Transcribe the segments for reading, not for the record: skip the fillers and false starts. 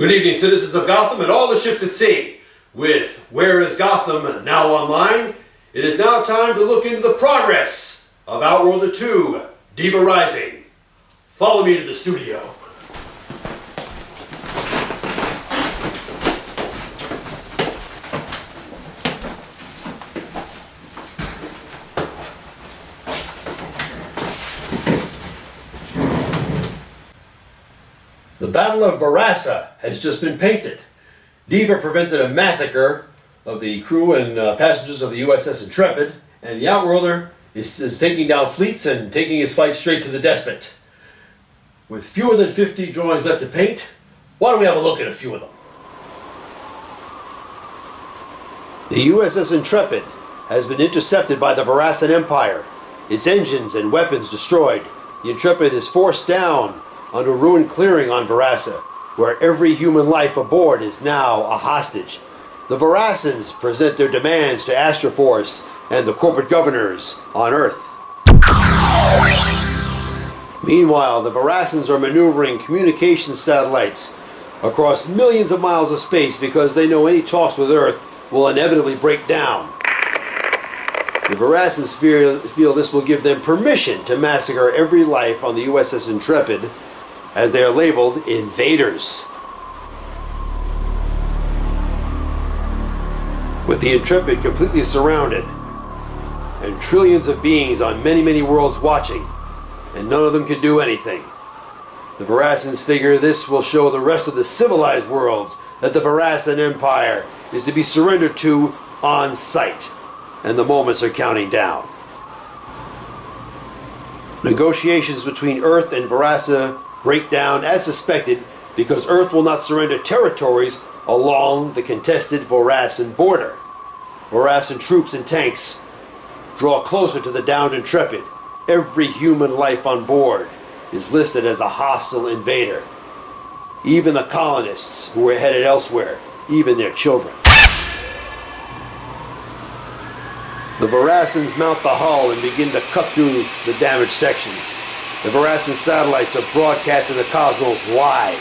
Good evening, citizens of Gotham and all the ships at sea. With Where is Gotham now online, it is now time to look into the progress of Outworlder 2, Devah Rising. Follow me to the studio. The Battle of Verasa has just been painted. Devah prevented a massacre of the crew and passengers of the USS Intrepid, and the Outworlder is taking down fleets and taking his fight straight to the Despot. With fewer than 50 drawings left to paint, why don't we have a look at a few of them? The USS Intrepid has been intercepted by the Verasan Empire. Its engines and weapons destroyed. The Intrepid is forced down on a ruined clearing on Verasa, where every human life aboard is now a hostage. The Verasans present their demands to Astroforce and the corporate governors on Earth. Meanwhile, the Verasans are maneuvering communication satellites across millions of miles of space because they know any talks with Earth will inevitably break down. The Verasans feel this will give them permission to massacre every life on the USS Intrepid, as they are labeled invaders. With the Intrepid completely surrounded, and trillions of beings on many worlds watching, and none of them can do anything, the Verasans figure this will show the rest of the civilized worlds that the Verasan Empire is to be surrendered to on sight, and the moments are counting down. Negotiations between Earth and Verasa break down as suspected because Earth will not surrender territories along the contested Verasan border. Verasan troops and tanks draw closer to the downed Intrepid. Every human life on board is listed as a hostile invader. Even the colonists who are headed elsewhere, even their children. The Verasans mount the hull and begin to cut through the damaged sections. The Verasan satellites are broadcasting the cosmos live.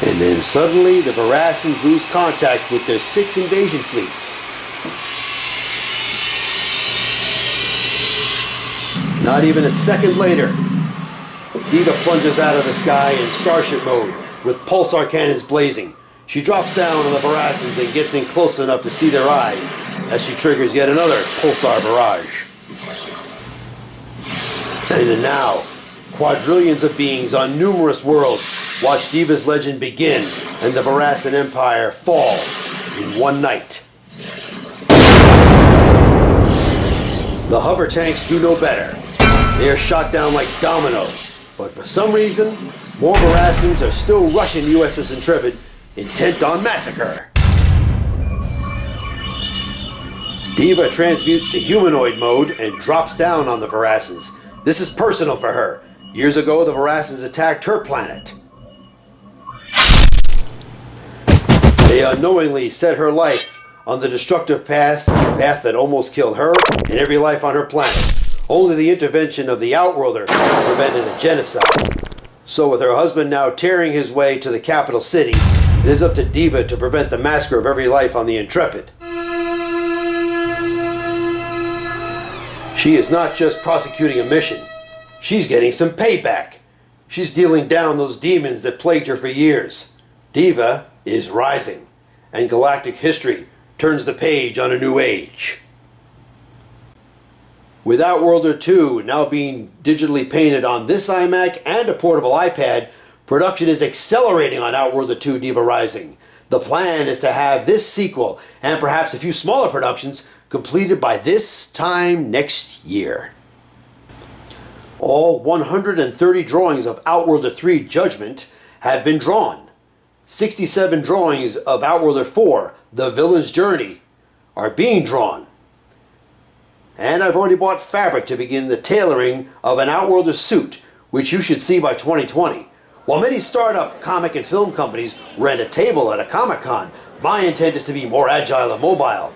And then suddenly the Verasans lose contact with their 6 invasion fleets. Not even a second later, Devah plunges out of the sky in starship mode with pulsar cannons blazing. She drops down on the Verasans and gets in close enough to see their eyes as she triggers yet another pulsar barrage. And now, quadrillions of beings on numerous worlds watch Devah's legend begin and the Verasan Empire fall in one night. The hover tanks do no better. They are shot down like dominoes, but for some reason, more Verasans are still rushing the USS Intrepid, intent on massacre. Devah transmutes to humanoid mode and drops down on the Verasans. This is personal for her. Years ago, the Verasans attacked her planet. They unknowingly set her life on the destructive path that almost killed her and every life on her planet. Only the intervention of the Outworlder prevented a genocide. So with her husband now tearing his way to the capital city, it is up to Devah to prevent the massacre of every life on the Intrepid. She is not just prosecuting a mission. She's getting some payback. She's dealing down those demons that plagued her for years. Devah is rising, and galactic history turns the page on a new age. With Outworlder 2 now being digitally painted on this iMac and a portable iPad, production is accelerating on Outworlder 2 Devah Rising. The plan is to have this sequel, and perhaps a few smaller productions, completed by this time next year. All 130 drawings of Outworlder 3 Judgment have been drawn. 67 drawings of Outworlder 4, The Villain's Journey, are being drawn. And I've already bought fabric to begin the tailoring of an Outworlder suit, which you should see by 2020. While many startup comic and film companies rent a table at a Comic-Con, my intent is to be more agile and mobile.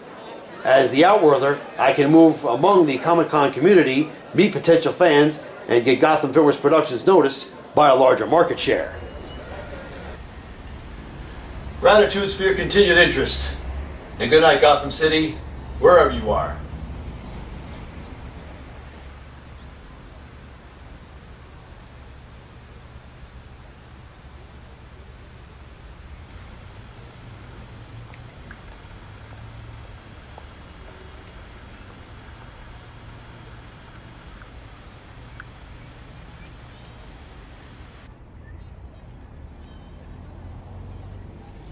As the Outworlder, I can move among the Comic-Con community, meet potential fans, and get Gotham Filmwerks Productions noticed by a larger market share. Gratitudes for your continued interest. And good night, Gotham City, wherever you are.